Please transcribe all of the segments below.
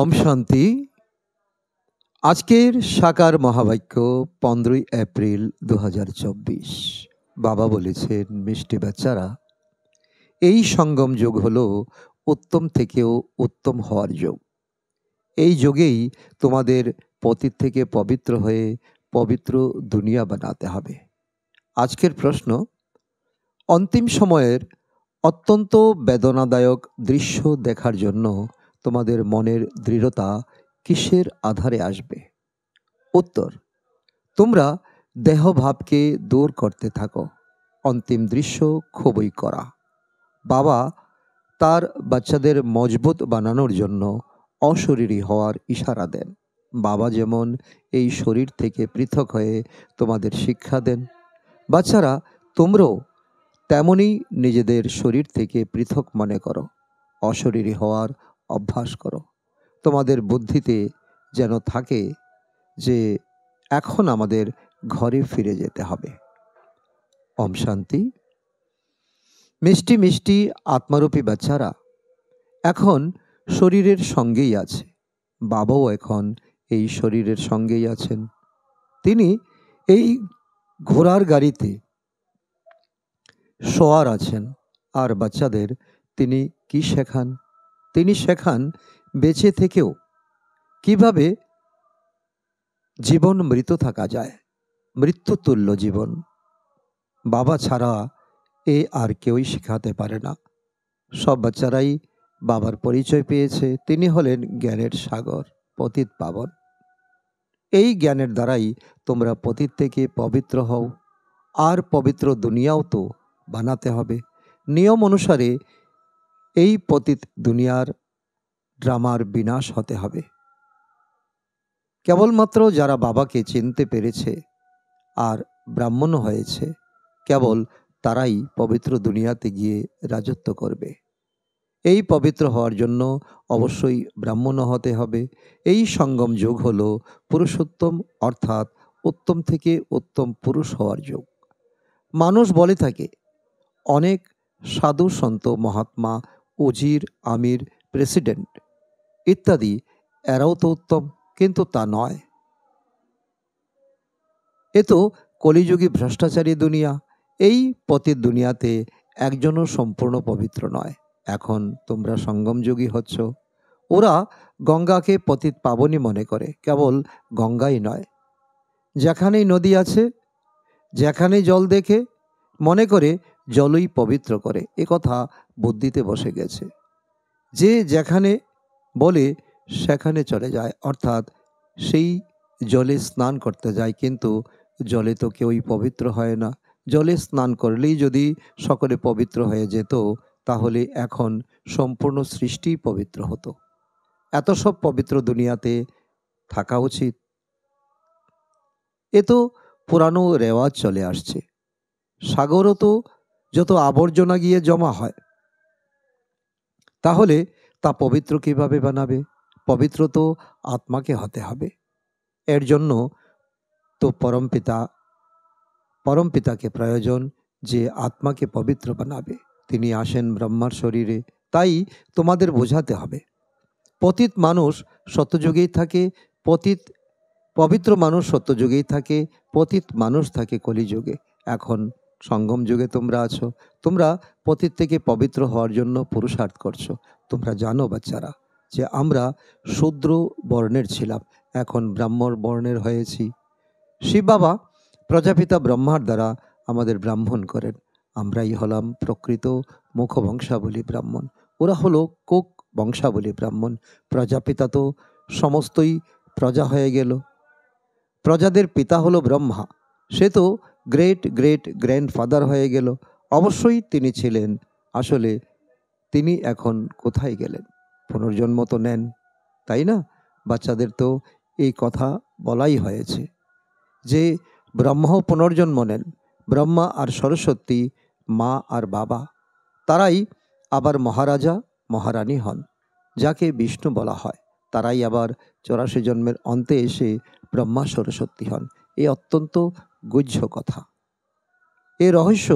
ওম শান্তি। আজকের সাকার মহাবাক্য 15ই এপ্রিল 2024। বাবা বলেছেন, মিষ্টি বাচ্চারা, এই সঙ্গম যোগ হলো উত্তম থেকেও উত্তম হওয়ার যোগ। এই যোগেই তোমাদের পতিত থেকে পবিত্র হয়ে পবিত্র দুনিয়া বানাতে হবে। আজকের প্রশ্ন, অন্তিম সময়ের অত্যন্ত বেদনাদায়ক দৃশ্য দেখার জন্য তোমাদের মনের দৃঢ়তা কিসের আধারে আসবে? উত্তর, তোমরা দেহভাবকে দূর করতে থাকো। অন্তিম দৃশ্য খুবই কড়া। বাবা তার বাচ্চাদের মজবুত বানানোর জন্য অশরীরী হওয়ার ইশারা দেন। বাবা যেমন এই শরীর থেকে পৃথক হয়ে তোমাদের শিক্ষা দেন, বাচ্চারা তোমরাও তেমনই নিজেদের শরীর থেকে পৃথক মনে করো, অশরীরী হওয়ার অভ্যাস করো। তোমাদের বুদ্ধিতে যেন থাকে যে এখন আমাদের ঘরে ফিরে যেতে হবে। ওম শান্তি। মিষ্টি মিষ্টি আত্মারূপী বাচ্চারা এখন শরীরের সঙ্গেই আছে। বাবাও এখন এই শরীরের সঙ্গেই আছেন। তিনি এই ঘোড়ার গাড়িতে সওয়ার আছেন। আর বাচ্চাদের তিনি কি শেখান? তিনি শেখান বেঁচে থেকেও কিভাবে জীবন মৃত থাকা যায়, মৃত্যুতুল্য জীবন। বাবা ছাড়া এ আর কেউই শেখাতে পারে না। সব বাচ্চারাই বাবার পরিচয় পেয়েছে। তিনি হলেন জ্ঞানের সাগর, পতিত পাবন। এই জ্ঞানের দ্বারাই তোমরা পতিত থেকে পবিত্র হও। আর পবিত্র দুনিয়াও তো বানাতে হবে। নিয়ম অনুসারে এই পতিত দুনিয়ার ড্রামার বিনাশ হতে হবে। কেবলমাত্র যারা বাবাকে চিনতে পেরেছে আর ব্রাহ্মণ হয়েছে, কেবল তারাই পবিত্র দুনিয়াতে গিয়ে রাজত্ব করবে। এই পবিত্র হওয়ার জন্য অবশ্যই ব্রাহ্মণ হতে হবে। এই সঙ্গম যোগ হলো পুরুষোত্তম, অর্থাৎ উত্তম থেকে উত্তম পুরুষ হওয়ার যোগ। মানুষ বলে থাকে অনেক সাধু সন্ত মহাত্মা, উজির, আমির, প্রেসিডেন্ট ইত্যাদি, এরাও তো উত্তম, কিন্তু তা নয়। এ তো কলিযুগী ভ্রষ্টাচারী দুনিয়া। এই পতিত দুনিয়াতে একজনও সম্পূর্ণ পবিত্র নয়। এখন তোমরা সঙ্গমযোগী হচ্ছ। ওরা গঙ্গাকে পতিত পাবনী মনে করে। কেবল গঙ্গাই নয়, যেখানেই নদী আছে, যেখানেই জল দেখে মনে করে জলই পবিত্র করে। এ কথা বুদ্ধিতে বসে গেছে। যে যেখানে বলে সেখানে চলে যায়, অর্থাৎ সেই জলে স্নান করতে যায়, কিন্তু জলে তো কেউই পবিত্র হয় না। জলে স্নান করলেই যদি সকলে পবিত্র হয়ে যেত, তাহলে এখন সম্পূর্ণ সৃষ্টিই পবিত্র হতো। এত সব পবিত্র দুনিয়াতে থাকা উচিত। এ তো পুরানো রেওয়াজ চলে আসছে। সাগরও তো যত আবর্জনা গিয়ে জমা হয়, তাহলে তা পবিত্র কিভাবে বানাবে? পবিত্র তো আত্মাকে হতে হবে। এর জন্য তো পরমপিতাকে প্রয়োজন, যে আত্মাকে পবিত্র বানাবে। তিনি আসেন ব্রহ্মার শরীরে। তাই তোমাদের বোঝাতে হবে, পতিত মানুষ সত্যযুগেই থাকে, পবিত্র মানুষ সত্যযুগেই থাকে, পতিত মানুষ থাকে কলিযুগে। এখন সঙ্গম যুগে তোমরা আছো। তোমরা পতিত থেকে পবিত্র হওয়ার জন্য পুরুষার্থ করছো। তোমরা জানো বাচ্চারা, যে আমরা শূদ্র বর্ণের ছিলাম, এখন ব্রাহ্মণ বর্ণের হয়েছি। শিব বাবা প্রজাপিতা ব্রহ্মার দ্বারা আমাদের ব্রাহ্মণ করেন। আমরাই হলাম প্রকৃত মুখবংশাবলী ব্রাহ্মণ। ওরা হলো কোক বংশাবলী ব্রাহ্মণ। প্রজাপিতা তো সমস্তই প্রজা হয়ে গেল। প্রজাদের পিতা হলো ব্রহ্মা। সে তো গ্রেট গ্রেট গ্র্যান্ডফাদার হয়ে গেল। অবশ্যই তিনি ছিলেন। আসলে তিনি এখন কোথায় গেলেন? পুনর্জন্ম তো নেন, তাই না? বাচ্চাদের তো এই কথা বলাই হয়েছে যে ব্রহ্মাও পুনর্জন্ম নেন। ব্রহ্মা আর সরস্বতী, মা আর বাবা, তারাই আবার মহারাজা মহারানী হন, যাকে বিষ্ণু বলা হয়। তারাই আবার 84 জন্মের অন্তে এসে ব্রহ্মা সরস্বতী হন। এ অত্যন্ত গুহ্য কথা। এ রহস্য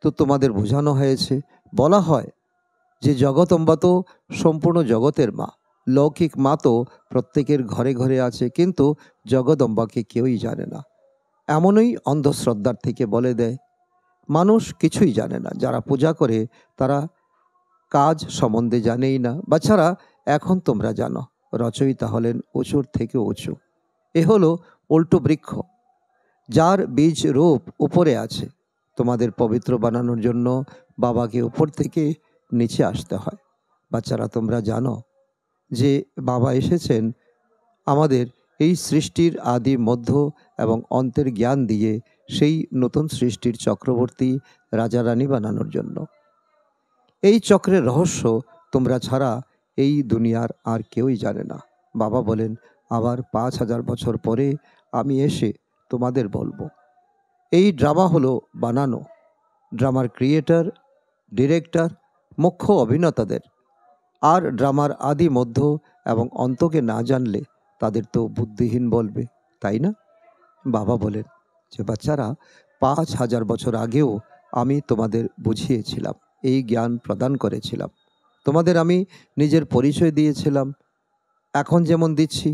তো তোমাদের বোঝানো হয়েছে। বলা হয় যে জগদম্বা তো সম্পূর্ণ জগতের মা, লৌকিক মা তো প্রত্যেকের ঘরে ঘরে আছে, কিন্তু জগদম্বাকে কেউই জানে না। এমনই অন্ধশ্রদ্ধার থেকে বলে দেয়, মানুষ কিছুই জানে না। যারা পূজা করে তারা কাজ সম্বন্ধে জানেই না। বাচ্চারা, এখন তোমরা জানো, রচয়িতা হলেন উঁচুর থেকে উঁচু। এ হলো উল্টো বৃক্ষ, যার বীজ রূপ উপরে আছে। তোমাদের পবিত্র বানানোর জন্য বাবাকে উপর থেকে নিচে আসতে হয়। বাচ্চারা, তোমরা জানো যে বাবা এসেছেন আমাদের এই সৃষ্টির আদি, মধ্য এবং অন্তের জ্ঞান দিয়ে সেই নতুন সৃষ্টির চক্রবর্তী রাজা রানী বানানোর জন্য। এই চক্রের রহস্য তোমরা ছাড়া এই দুনিয়ার আর কেউই জানে না। বাবা বলেন, আবার 5000 বছর পরে আমি এসে তোমাদের বলবো। এই ড্রামা হলো বানানো। ড্রামার ক্রিয়েটর, ডিরেক্টর, মুখ্য অভিনেতাদের। আর ড্রামার আদি, মধ্য এবং অন্তকে না জানলে তাদের তো বুদ্ধিহীন বলবে, তাই না? বাবা বলেন যে বাচ্চারা, 5000 বছর আগেও আমি তোমাদের বুঝিয়েছিলাম, এই জ্ঞান প্রদান করেছিলাম। তোমাদের আমি নিজের পরিচয় দিয়েছিলাম, এখন যেমন দিচ্ছি।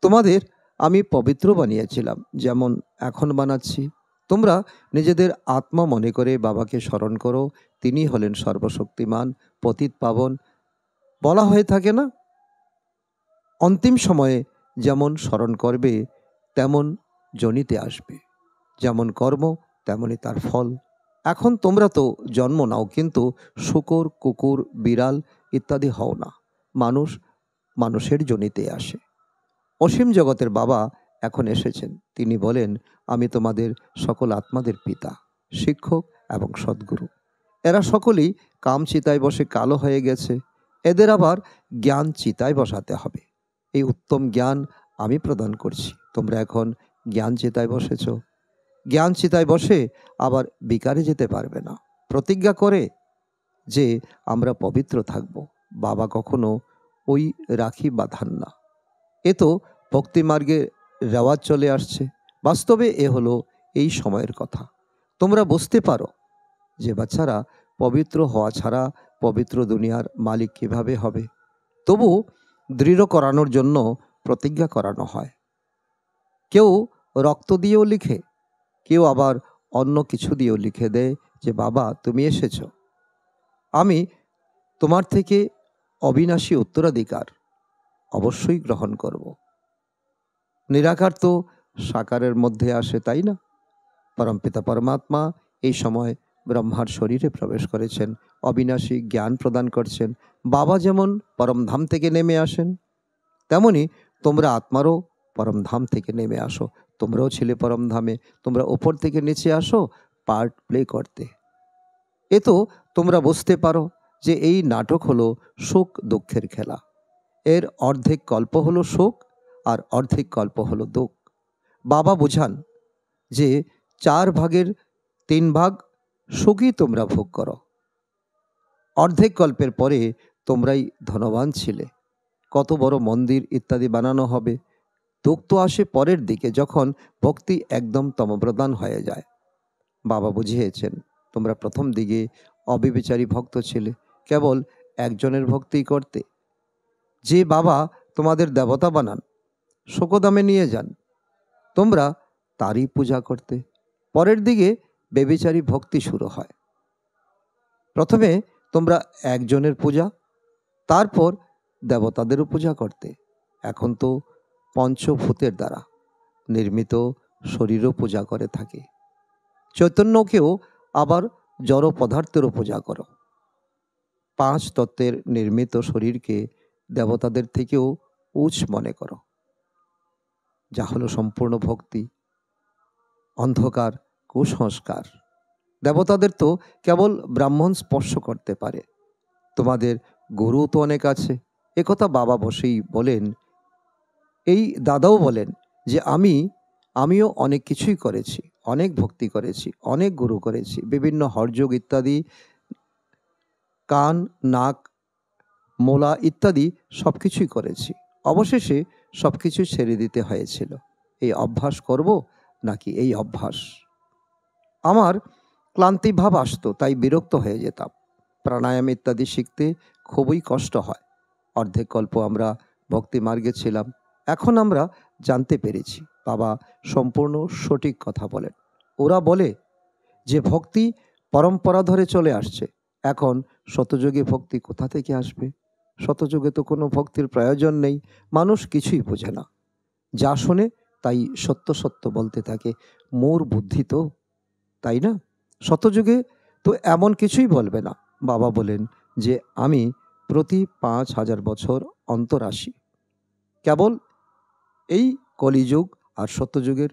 তোমাদের আমি পবিত্র বানিয়েছিলাম, যেমন এখন বানাচ্ছি। তোমরা নিজেদের আত্মা মনে করে বাবাকে স্মরণ করো। তিনি হলেন সর্বশক্তিমান, পতিত পাবন। বলা হয়ে থাকে না, অন্তিম সময়ে যেমন স্মরণ করবে তেমন জনিতে আসবে, যেমন কর্ম তেমনই তার ফল। এখন তোমরা তো জন্ম নাও, কিন্তু শূকর, কুকুর, বিড়াল ইত্যাদি হও না। মানুষ মানুষের জনিতে আসে। অসীম জগতের বাবা এখন এসেছেন। তিনি বলেন, আমি তোমাদের সকল আত্মাদের পিতা, শিক্ষক এবং সদ্গুরু। এরা সকলেই কাম চিতায় বসে কালো হয়ে গেছে। এদের আবার জ্ঞান চিতায় বসাতে হবে। এই উত্তম জ্ঞান আমি প্রদান করছি। তোমরা এখন জ্ঞান চিতায় বসেছ। জ্ঞান চিতায় বসে আবার বিকারে যেতে পারবে না। প্রতিজ্ঞা করে যে আমরা পবিত্র থাকব। বাবা কখনো ওই রাখি বাঁধান না। এ তো ভক্তিমার্গে রেওয়াজ চলে আসছে। বাস্তবে এ হলো এই সময়ের কথা। তোমরা বুঝতে পারো যে বাচ্চারা, পবিত্র হওয়া ছাড়া পবিত্র দুনিয়ার মালিক কিভাবে হবে? তবু দৃঢ় করানোর জন্য প্রতিজ্ঞা করানো হয়। কেউ রক্ত দিয়েও লিখে, কেউ আবার অন্য কিছু দিয়েও লিখে দেয় যে বাবা, তুমি এসেছ, আমি তোমার থেকে অবিনাশী উত্তরাধিকার অবশ্যই গ্রহণ করব। নিরাকার তো সাকারের মধ্যে আসে, তাই না? পরমপিতা পরমাত্মা এই সময় ব্রহ্মার শরীরে প্রবেশ করেছেন, অবিনাশী জ্ঞান প্রদান করছেন। বাবা যেমন পরমধাম থেকে নেমে আসেন, তেমনি তোমরা আত্মারও পরমধাম থেকে নেমে আসো। তোমরাও ছিলে পরমধামে, তোমরা ওপর থেকে নিচে আসো পার্ট প্লে করতে। এ তো তোমরা বুঝতে পারো যে এই নাটক হলো সুখ দুঃখের খেলা। এর অর্ধেক গল্প হলো সুখ আর অর্ধেক গল্প হলো দুঃখ। বাবা বোঝান যে 4 ভাগের 3 ভাগ সুখই তোমরা ভোগ করো। অর্ধেক গল্পের পরে তোমরাই ধনবান ছিলে, কত বড় মন্দির ইত্যাদি বানানো হবে। দুঃখ তো আসে পরের দিকে, যখন ভক্তি একদম তমপ্রধান হয়ে যায়। বাবা বুঝিয়েছেন, তোমরা প্রথম দিকে অবিবেচারী ভক্ত ছিলে, কেবল একজনের ভক্তি করতে। যে বাবা তোমাদের দেবতা বানান, শোকদামে নিয়ে যান, তোমরা তারই পূজা করতে। পরের দিকে বেবিচারী ভক্তি শুরু হয়। প্রথমে তোমরা একজনের পূজা, তারপর দেবতাদেরও পূজা করতে। এখন তো পঞ্চভূতের দ্বারা নির্মিত শরীরও পূজা করে থাকে। চৈতন্যকেও আবার জড় পদার্থেরও পূজা করো। 5 তত্ত্বের নির্মিত শরীরকে দেবতাদের থেকেও উচ্চ মনে করো, যা হলো সম্পূর্ণ ভক্তি। অন্ধকার কুসংস্কার। দেবতাদের তো কেবল ব্রাহ্মণ স্পর্শ করতে পারে, তোমাদের গুরু তো অনেক আছে। একথা বাবা বসেই বলেন। এই দাদাও বলেন যে আমিও অনেক কিছুই করেছি, অনেক ভক্তি করেছি, অনেক গুরু করেছি, বিভিন্ন হরযোগ ইত্যাদি, কান, নাক, মোলা ইত্যাদি সব কিছুই করেছি। অবশেষে সব কিছু ছেড়ে দিতে হয়েছিল। এই অভ্যাস করব নাকি এই অভ্যাস? আমার ক্লান্তি ভাব আসতো, তাই বিরক্ত হয়ে যেতাম। প্রাণায়াম ইত্যাদি শিখতে খুবই কষ্ট হয়। অর্ধেক কল্প আমরা ভক্তি মার্গে ছিলাম, এখন আমরা জানতে পেরেছি বাবা সম্পূর্ণ সঠিক কথা বলেন। ওরা বলে যে ভক্তি পরম্পরা ধরে চলে আসছে, এখন শতযুগে ভক্তি কোথা থেকে আসবে? শতযুগে তো কোনো ভক্তির প্রয়োজন নেই। মানুষ কিছুই বোঝে না, যা শোনে তাই সত্য সত্য বলতে থাকে। মোর বুদ্ধি তো, তাই না? শতযুগে তো এমন কিছুই বলবে না। বাবা বলেন যে আমি প্রতি 5,000 বছর অন্তর আসি, কেবল এই কলিযুগ আর সত্যযুগের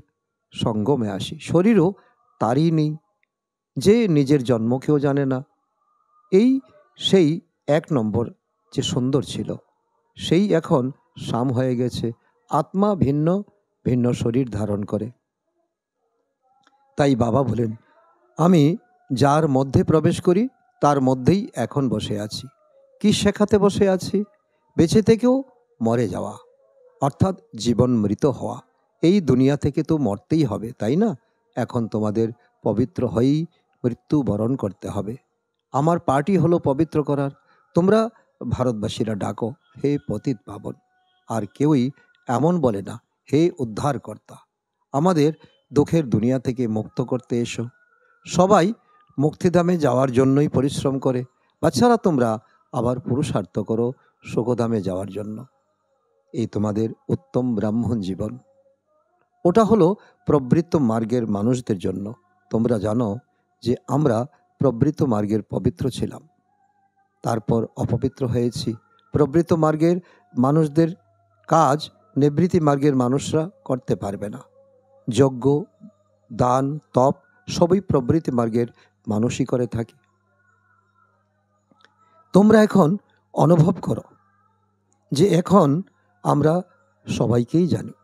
সঙ্গমে আসি। শরীরও তারই নেই, যে নিজের জন্মকেও জানে না। এই সেই 1 নম্বর যে সুন্দর ছিল, সেই এখন শাম হয়ে গেছে। আত্মা ভিন্ন ভিন্ন শরীর ধারণ করে। তাই বাবা বলেন আমি যার মধ্যে প্রবেশ করি তার মধ্যেই এখন বসে আছি। কি শেখাতে বসে আছি? বেঁচে থেকেও মরে যাওয়া, অর্থাৎ জীবন মৃত হওয়া। এই দুনিয়া থেকে তো মরতেই হবে, তাই না? এখন তোমাদের পবিত্র হয়েই মৃত্যু বরণ করতে হবে। আমার পার্টি হলো পবিত্র করার। তোমরা ভারতবাসীরা ডাকো হে পতিত পাবন, আর কেউই এমন বলে না হে উদ্ধারকর্তা, আমাদের দুঃখের দুনিয়া থেকে মুক্ত করতে এসো। সবাই মুক্তিধামে যাওয়ার জন্যই পরিশ্রম করে। বাচ্চারা তোমরা আবার পুরুষার্থ করো সুখধামে যাওয়ার জন্য। এই তোমাদের উত্তম ব্রাহ্মণ জীবন। ওটা হলো প্রবৃত্ত মার্গের মানুষদের জন্য। তোমরা জানো যে আমরা প্রবৃত্ত মার্গের পবিত্র ছিলাম, তারপর অপবিত্র হয়েছি। প্রবৃত্ত মার্গের মানুষদের কাজ নিবৃত্তি মার্গের মানুষরা করতে পারবে না। যজ্ঞ, দান, তপ সবই প্রবৃত্তি মার্গের মানুষই করে থাকে। তোমরা এখন অনুভব করো যে এখন আমরা সবাইকেই জানি,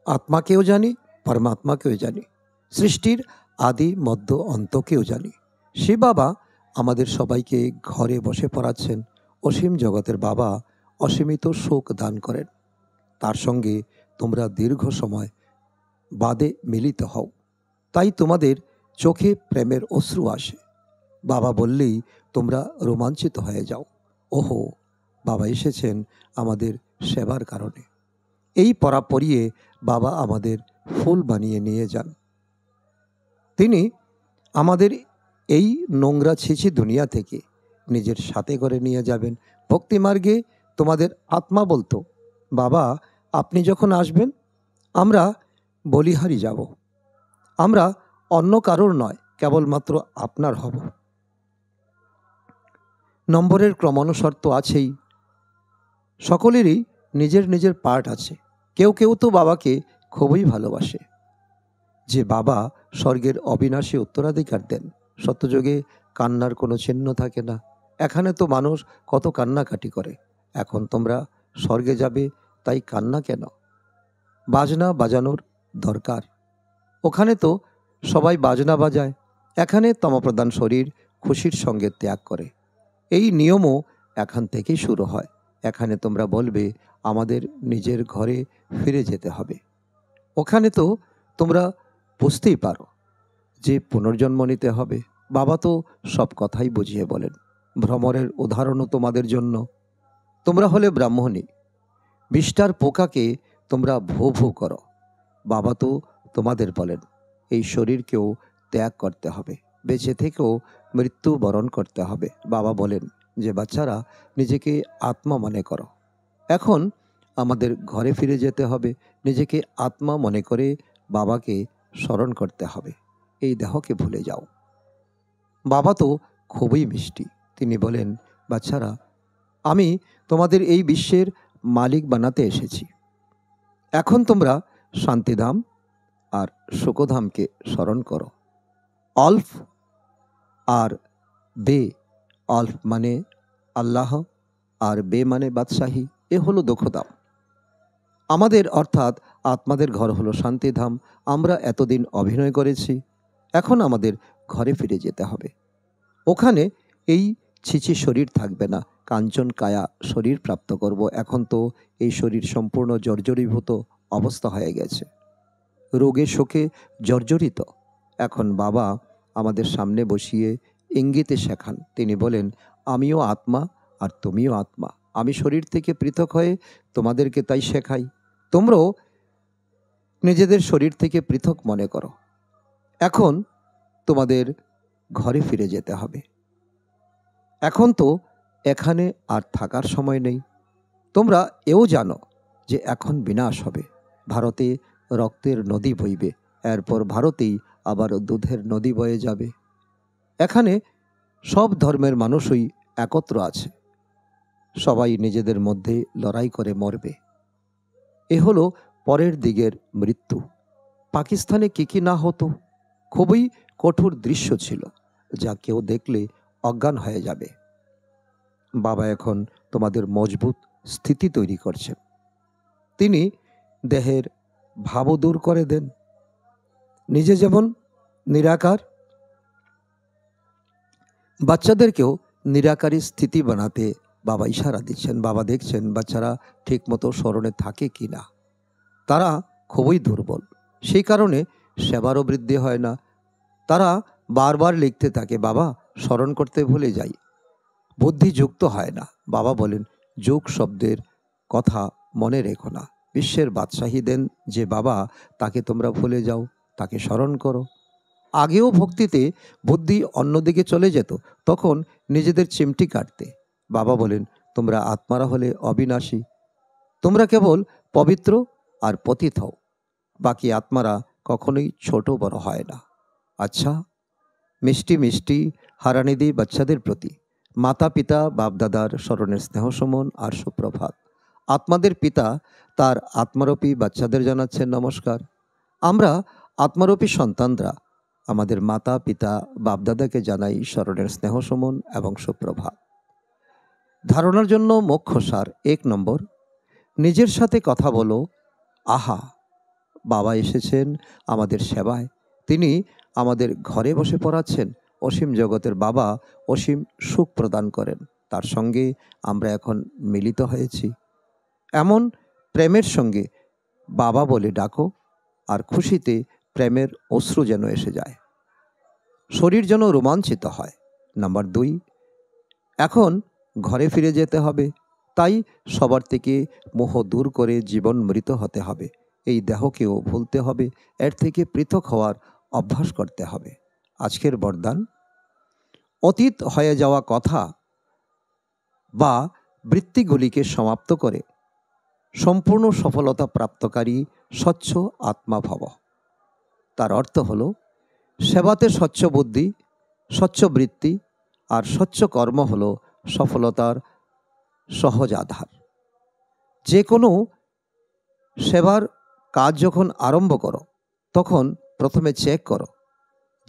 আত্মাকেও জানি, পরমাত্মাকেও জানি, সৃষ্টির আদি মধ্য অন্তকেও জানি। সে বাবা আমাদের সবাইকে ঘরে বসে পড়াচ্ছেন। অসীম জগতের বাবা অসীমিত সুখ দান করেন। তার সঙ্গে তোমরা দীর্ঘ সময় বাদে মিলিত হও, তাই তোমাদের চোখে প্রেমের অশ্রু আসে। বাবা বললেই তোমরা রোমাঞ্চিত হয়ে যাও, ওহো বাবা এসেছেন আমাদের সেবার কারণে। এই পরা পরিয়ে বাবা আমাদের ফুল বানিয়ে নিয়ে যান। তিনি আমাদের এই নোংরা ছিছি দুনিয়া থেকে নিজের সাথে করে নিয়ে যাবেন। ভক্তিমার্গে তোমাদের আত্মা বলতো বাবা আপনি যখন আসবেন আমরা বলিহারি যাব, আমরা অন্য কারোর নয়, কেবলমাত্র আপনার হব। নম্বরের ক্রমানুসার তো আছেই, সকলেরই নিজের নিজের পার্ট আছে। কেউ কেউ তো বাবাকে খুবই ভালোবাসে, যে বাবা স্বর্গের অবিনাশী উত্তরাধিকার দেন। সত্যযুগে কান্নার কোনো চিহ্ন থাকে না। এখানে তো মানুষ কত কান্নাকাটি করে। এখন তোমরা স্বর্গে যাবে, তাই কান্না কেন? বাজনা বাজানোর দরকার। ওখানে তো সবাই বাজনা বাজায়, এখানে তমপ্রধান শরীর খুশির সঙ্গে ত্যাগ করে। এই নিয়মও এখান থেকেই শুরু হয়। এখানে তোমরা বলবে আমাদের নিজের ঘরে ফিরে যেতে হবে। ওখানে তো তোমরা বুঝতেই পারো যে পুনর্জন্ম নিতে হবে। বাবা তো সব কথাই বুঝিয়ে বলেন। ভ্রমরের উদাহরণও তোমাদের জন্য। তোমরা হলে ব্রাহ্মণী, বিষ্ঠার পোকাকে তোমরা ভো ভো করো। বাবা তো তোমাদের বলেন এই শরীরকেও ত্যাগ করতে হবে, বেঁচে থেকেও মৃত্যু বরণ করতে হবে। বাবা বলেন যে বাচ্চারা নিজেকে আত্মা মনে করো। এখন আমাদের ঘরে ফিরে যেতে হবে। নিজেকে আত্মা মনে করে বাবাকে স্মরণ করতে হবে। এই দেহকে ভুলে যাও। বাবা তো খুবই মিষ্টি। তিনি বলেন বাচ্চারা আমি তোমাদের এই বিশ্বের মালিক বানাতে এসেছি। এখন তোমরা শান্তিধাম আর সুখধামকে স্মরণ করো। অল্ফ আর বে, অল্ফ মানে আল্লাহ আর বে মানে বাদশাহী, এ হলো দুঃখধাম। আমাদের অর্থাৎ আত্মাদের ঘর হলো শান্তিধাম। আমরা এতদিন অভিনয় করেছি, এখন আমাদের ঘরে ফিরে যেতে হবে। ওখানে এই ছিছি শরীর থাকবে না, কাঞ্চন কায়া শরীর প্রাপ্ত করব। এখন তো এই শরীর সম্পূর্ণ জর্জরীভূত অবস্থা হয়ে গেছে, রোগে শোকে জর্জরিত। এখন বাবা আমাদের সামনে বসিয়ে ইঙ্গিতে শেখান। তিনি বলেন আমিও আত্মা, আর তুমিও আত্মা। আমি শরীর থেকে পৃথক হয়ে তোমাদেরকে তাই শেখাই। তোমরাও নিজেদের শরীর থেকে পৃথক মনে করো। এখন তোমাদের ঘরে ফিরে যেতে হবে। এখন তো এখানে আর থাকার সময় নেই। তোমরা এও জানো যে এখন বিনাশ হবে। ভারতে রক্তের নদী বইবে, এরপর ভারতেই আবার দুধের নদী বয়ে যাবে। এখানে সব ধর্মের মানুষই একত্র আছে। সবাই নিজেদের মধ্যে লড়াই করে মরবে। এ হলো পরের দিকের মৃত্যু। পাকিস্তানে কি না হতো। খুবই কঠোর দৃশ্য ছিল, যা কেউ দেখলে অজ্ঞান হয়ে যাবে। বাবা এখন তোমাদের মজবুত স্থিতি তৈরি করছেন। তিনি দেহের ভাবও দূর করে দেন। নিজে যেমন নিরাকার, বাচ্চাদেরকেও নিরাকারী স্থিতি বানাতে বাবা ইশারা দিচ্ছেন। বাবা দেখছেন বাচ্চারা ঠিকমতো স্মরণে থাকে কি না। তারা খুবই দুর্বল, সেই কারণে সেবারও বৃদ্ধি হয় না। তারা বারবার লিখতে থাকে, বাবা স্মরণ করতে ভুলে যাই, বুদ্ধি যুক্ত হয় না। বাবা বলেন, যোগ শব্দের কথা মনে রেখো না। বিশ্বের বাদশাহী দেন যে বাবা, তাকে তোমরা ভুলে যাও, তাকে স্মরণ করো। আগেও ভক্তিতে বুদ্ধি অন্যদিকে চলে যেত, তখন নিজেদের চিমটি কাটতে। বাবা বলেন, তোমরা আত্মারা হলে অবিনাশী, তোমরা কেবল পবিত্র আর পতিত হও। বাকি আত্মারা কখনোই ছোট বড় হয় না। আচ্ছা, মিষ্টি মিষ্টি হারানিধি বাচ্চাদের প্রতি মাতা পিতা বাপদাদার স্মরণের স্নেহ সমন আর সুপ্রভাত। আত্মাদের পিতা তার আত্মারূপী বাচ্চাদের জানাচ্ছেন নমস্কার। আমরা আত্মারূপী সন্তানরা আমাদের মাতা পিতা বাপদাদাকে জানাই স্মরণের স্নেহ সমন এবং সুপ্রভাত। ধারণার জন্য মুখ্য সার: 1 নম্বর, নিজের সাথে কথা বলো, আহা, বাবা এসেছেন আমাদের সেবায়। তিনি আমাদের ঘরে বসে পড়াচ্ছেন। অসীম জগতের বাবা অসীম সুখ প্রদান করেন, তার সঙ্গে আমরা এখন মিলিত হয়েছি। এমন প্রেমের সঙ্গে বাবা বলে ডাকো, আর খুশিতে প্রেমের অশ্রু যেন এসে যায়, শরীর যেন রোমাঞ্চিত হয়। নাম্বার 2, এখন ঘরে ফিরে যেতে হবে, তাই সবার থেকে মোহ দূর করে জীবন মৃত হতে হবে। এই দেহকেও ভুলতে হবে, এর থেকে পৃথক হওয়ার অভ্যাস করতে হবে। আজকের বরদান: অতীত হয়ে যাওয়া কথা বা বৃত্তিগুলিকে সমাপ্ত করে সম্পূর্ণ সফলতা প্রাপ্তকারী স্বচ্ছ আত্মা ভব। তার অর্থ হল, সেবাতে স্বচ্ছ বুদ্ধি, স্বচ্ছ বৃত্তি আর স্বচ্ছ কর্ম হল সফলতার সহজ আধার। যে কোনো সেবার কাজ যখন আরম্ভ করো, তখন প্রথমে চেক করো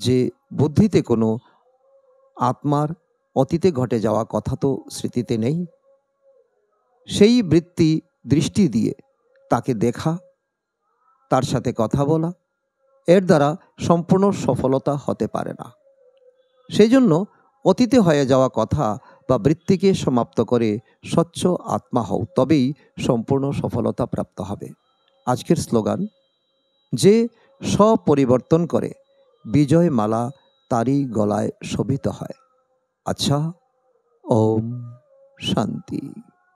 যে বুদ্ধিতে কোনো আত্মার অতীতে ঘটে যাওয়া কথা তো স্মৃতিতে নেই। সেই বৃত্তি দৃষ্টি দিয়ে তাকে দেখা, তার সাথে কথা বলা, এর দ্বারা সম্পূর্ণ সফলতা হতে পারে না। সেই জন্য অতীতে হয়ে যাওয়া কথা বা বৃত্তিকে সমাপ্ত করে স্বচ্ছ আত্মা হও, তবেই সম্পূর্ণ সফলতা প্রাপ্ত হবে। আজকের স্লোগান: যে স্বপরিবর্তন করে বিজয় মালা তারই গলায় শোভিত হয়। আচ্ছা, ওম শান্তি।